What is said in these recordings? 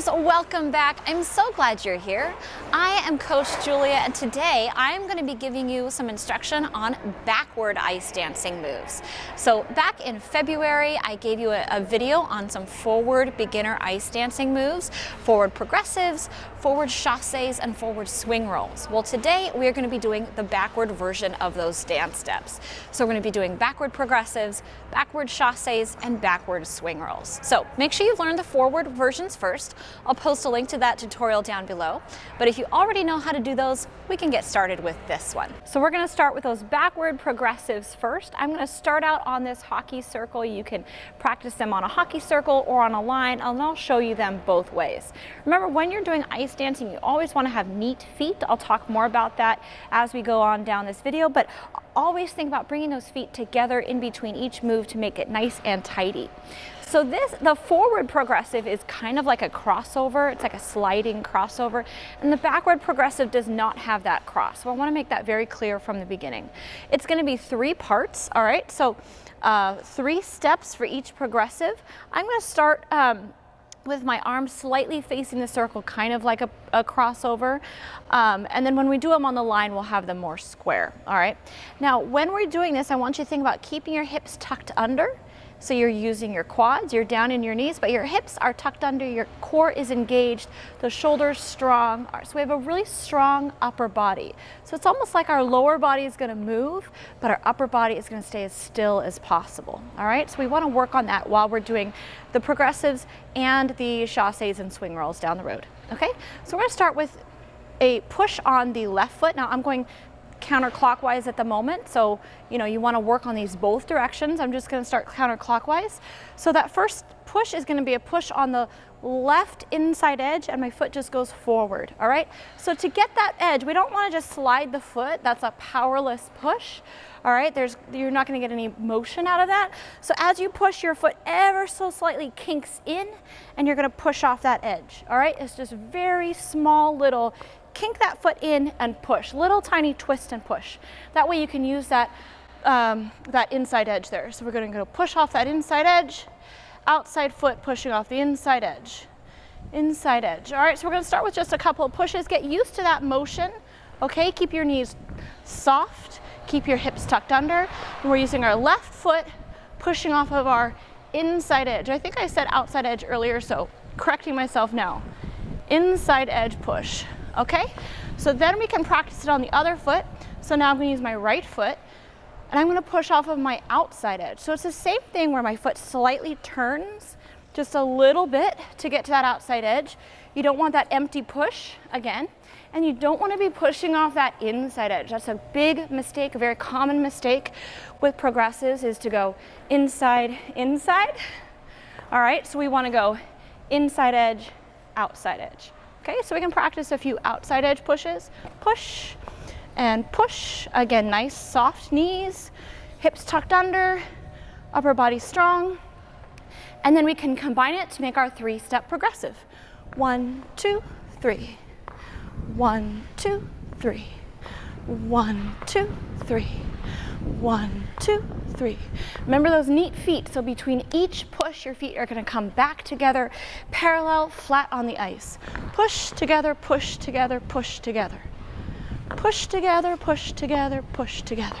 dancers, welcome back. I'm so glad you're here. I am Coach Julia, and today I'm going to be giving you some instruction on backward ice dancing moves. So back in February, I gave you a video on some forward beginner ice dancing moves, forward progressives, forward chasses, and forward swing rolls. Well, today we are going to be doing the backward version of those dance steps. So we're going to be doing backward progressives, backward chasses, and backward swing rolls. So make sure you've learned the forward versions first. I'll post a link to that tutorial down below. But if you already know how to do those, we can get started with this one. So we're going to start with those backward progressives first. I'm going to start out on this hockey circle. You can practice them on a hockey circle or on a line, and I'll show you them both ways. Remember, when you're doing ice dancing, you always want to have neat feet. I'll talk more about that as we go on down this video, but always think about bringing those feet together in between each move to make it nice and tidy. So the forward progressive is kind of like a crossover. It's like a sliding crossover, and the backward progressive does not have that cross. So I want to make that very clear from the beginning. It's going to be 3 parts, all right? So 3 steps for each progressive. I'm going to start with my arms slightly facing the circle, kind of like a crossover. And then when we do them on the line, we'll have them more square, all right? Now, when we're doing this, I want you to think about keeping your hips tucked under. So you're using your quads, you're down in your knees, but your hips are tucked under, your core is engaged, the shoulders strong. So we have a really strong upper body. So it's almost like our lower body is gonna move, but our upper body is gonna stay as still as possible, all right? So we wanna work on that while we're doing the progressives and the chasses and swing rolls down the road, okay? So we're gonna start with a push on the left foot. Now I'm going counterclockwise at the moment, so you want to work on these both directions. I'm just going to start counterclockwise. So that first push is going to be a push on the left inside edge, and my foot just goes forward, all right? So to get that edge, we don't want to just slide the foot. That's a powerless push, all right? You're not going to get any motion out of that. So as you push, your foot ever so slightly kinks in, and you're going to push off that edge, all right? It's just very small little kink that foot in and push, little tiny twist and push. That way you can use that inside edge there. So we're going to go push off that inside edge, outside foot pushing off the inside edge, inside edge. All right, so we're going to start with just a couple of pushes. Get used to that motion, okay? Keep your knees soft, keep your hips tucked under. And we're using our left foot pushing off of our inside edge. I think I said outside edge earlier, so correcting myself now. Inside edge push. Okay, so then we can practice it on the other foot. So now I'm going to use my right foot, and I'm going to push off of my outside edge. So it's the same thing where my foot slightly turns just a little bit to get to that outside edge. You don't want that empty push again, and you don't want to be pushing off that inside edge. That's a big mistake, a very common mistake with progressives, is to go inside, inside. All right, so we want to go inside edge, outside edge. Okay, so we can practice a few outside edge pushes. Push and push. Again, nice soft knees, hips tucked under, upper body strong. And then we can combine it to make our 3-step progressive. 1, 2, 3. 1, 2, 3. 1, 2, 3. 1, 2, 3. Remember those neat feet. So between each push, your feet are going to come back together, parallel, flat on the ice. Push together, push together, push together. Push together, push together, push together.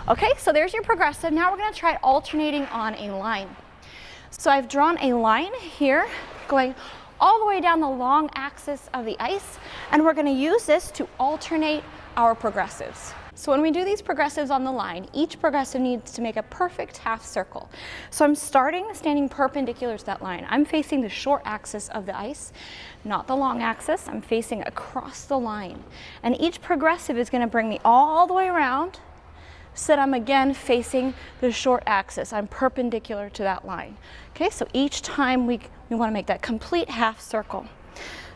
Okay, so there's your progressive. Now we're going to try alternating on a line. So I've drawn a line here going all the way down the long axis of the ice, and we're going to use this to alternate our progressives. So when we do these progressives on the line, each progressive needs to make a perfect half circle. So I'm standing perpendicular to that line. I'm facing the short axis of the ice, not the long axis. I'm facing across the line. And each progressive is going to bring me all the way around so that I'm again facing the short axis. I'm perpendicular to that line. Okay, so each time we want to make that complete half circle.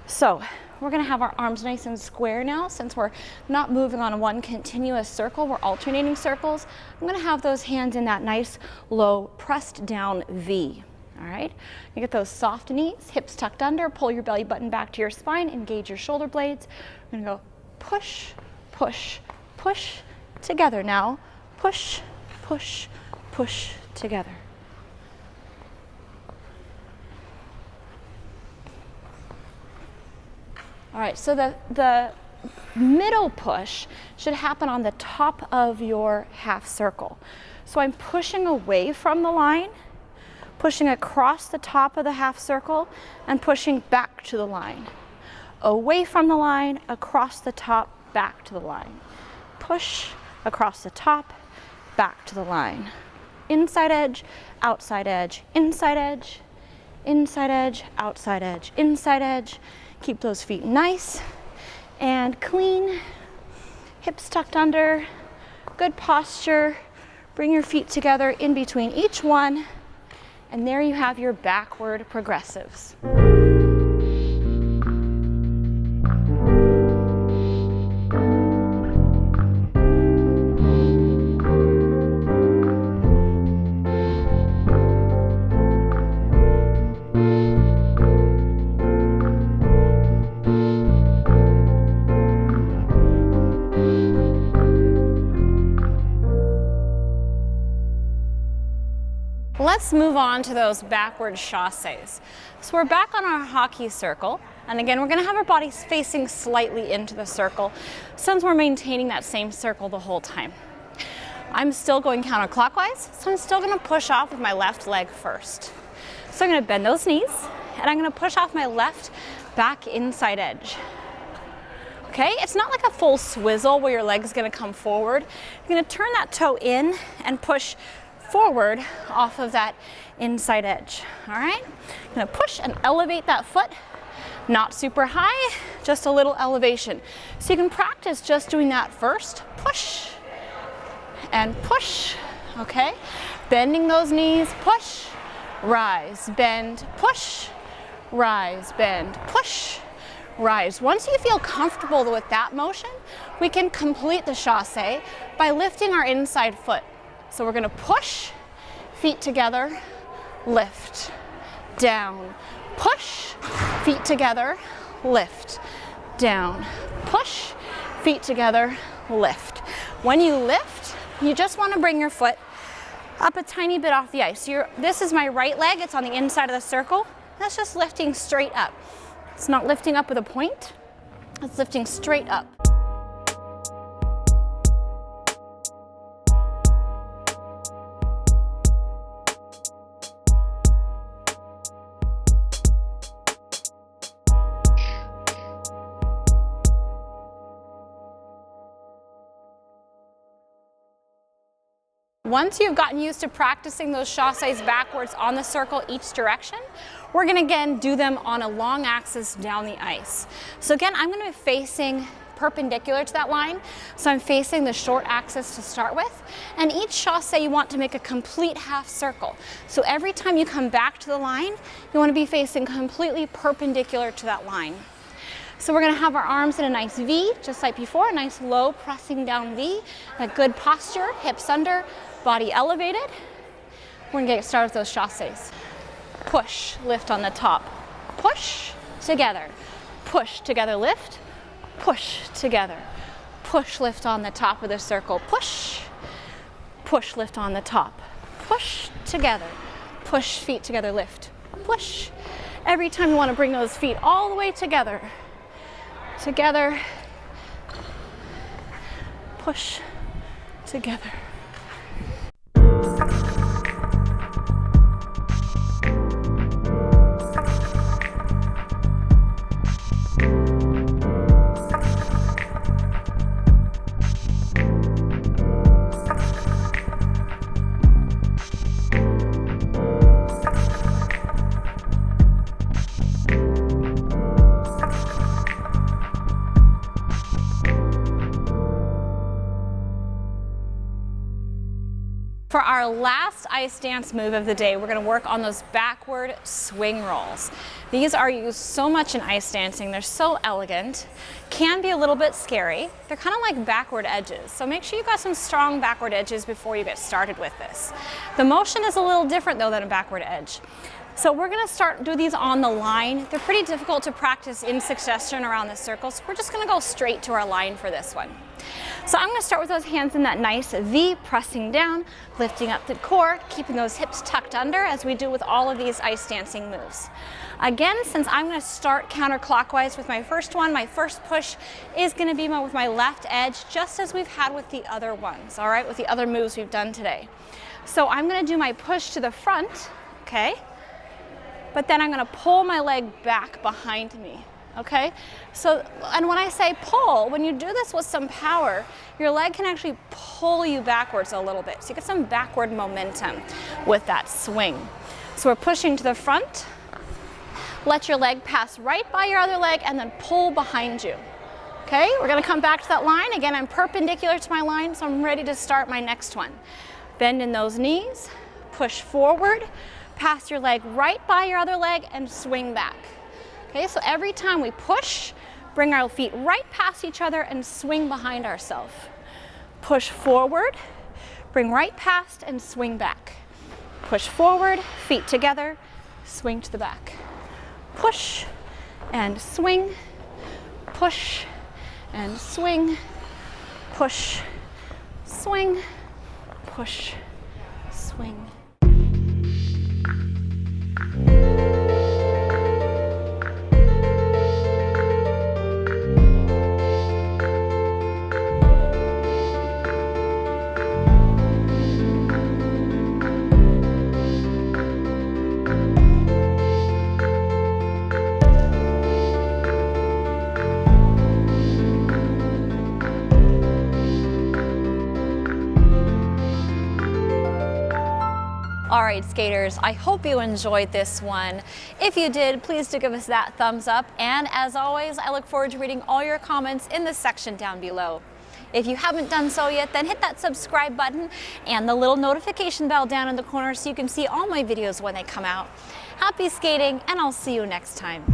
So we're going to have our arms nice and square now. Since we're not moving on one continuous circle, we're alternating circles. I'm going to have those hands in that nice low pressed down V. All right, you get those soft knees, hips tucked under, pull your belly button back to your spine, engage your shoulder blades. We're going to go push, push, push, together now. Push, push, push, together. All right, so the middle push should happen on the top of your half circle. So I'm pushing away from the line, pushing across the top of the half circle, and pushing back to the line. Away from the line, across the top, back to the line. Push, across the top, back to the line. Inside edge, outside edge, inside edge, inside edge, outside edge, inside edge. Keep those feet nice and clean. Hips tucked under, good posture. Bring your feet together in between each one, and there you have your backward progressives. Let's move on to those backward chasses. So we're back on our hockey circle, and again we're going to have our bodies facing slightly into the circle since we're maintaining that same circle the whole time. I'm still going counterclockwise, so I'm still going to push off with my left leg first. So I'm going to bend those knees, and I'm going to push off my left back inside edge. Okay, it's not like a full swizzle where your leg's going to come forward. You're going to turn that toe in and push forward off of that inside edge. All right, I'm gonna push and elevate that foot, not super high, just a little elevation. So you can practice just doing that first. Push and push, okay? Bending those knees, push, rise, bend, push, rise, bend, push, rise. Once you feel comfortable with that motion, we can complete the chasse by lifting our inside foot. So we're going to push, feet together, lift, down, push, feet together, lift, down, push, feet together, lift. When you lift, you just want to bring your foot up a tiny bit off the ice. This is my right leg, it's on the inside of the circle. That's just lifting straight up. It's not lifting up with a point, it's lifting straight up. Once you've gotten used to practicing those chasses backwards on the circle each direction, we're going to again do them on a long axis down the ice. So again, I'm going to be facing perpendicular to that line. So I'm facing the short axis to start with. And each chasse you want to make a complete half circle. So every time you come back to the line, you want to be facing completely perpendicular to that line. So we're going to have our arms in a nice V, just like before, a nice low pressing down V, a good posture, hips under, body elevated. We're going to get started with those chasses. Push, lift on the top. Push, together. Push, together, lift. Push, together. Push, lift on the top of the circle. Push, push, lift on the top. Push, together. Push, feet together, lift. Push. Every time you want to bring those feet all the way together. Together. Push, together. For our last ice dance move of the day, we're going to work on those backward swing rolls. These are used so much in ice dancing. They're so elegant, can be a little bit scary. They're kind of like backward edges. So make sure you've got some strong backward edges before you get started with this. The motion is a little different though than a backward edge. So we're going to do these on the line. They're pretty difficult to practice in succession around the circle, so we're just going to go straight to our line for this one. So I'm going to start with those hands in that nice V, pressing down, lifting up the core, keeping those hips tucked under as we do with all of these ice dancing moves. Again, since I'm going to start counterclockwise with my first one, my first push is going to be with my left edge, just as we've had with the other ones, all right, with the other moves we've done today. So I'm going to do my push to the front, okay? But then I'm going to pull my leg back behind me, okay? So, and when I say pull, when you do this with some power, your leg can actually pull you backwards a little bit. So you get some backward momentum with that swing. So we're pushing to the front. Let your leg pass right by your other leg and then pull behind you. Okay, we're going to come back to that line. Again, I'm perpendicular to my line, so I'm ready to start my next one. Bend in those knees, push forward, pass your leg right by your other leg and swing back. Okay, so every time we push, bring our feet right past each other and swing behind ourselves. Push forward, bring right past and swing back. Push forward, feet together, swing to the back. Push and swing, push and swing, push, swing, push, swing. All right, skaters, I hope you enjoyed this one. If you did, please do give us that thumbs up. And as always, I look forward to reading all your comments in the section down below. If you haven't done so yet, then hit that subscribe button and the little notification bell down in the corner so you can see all my videos when they come out. Happy skating, and I'll see you next time.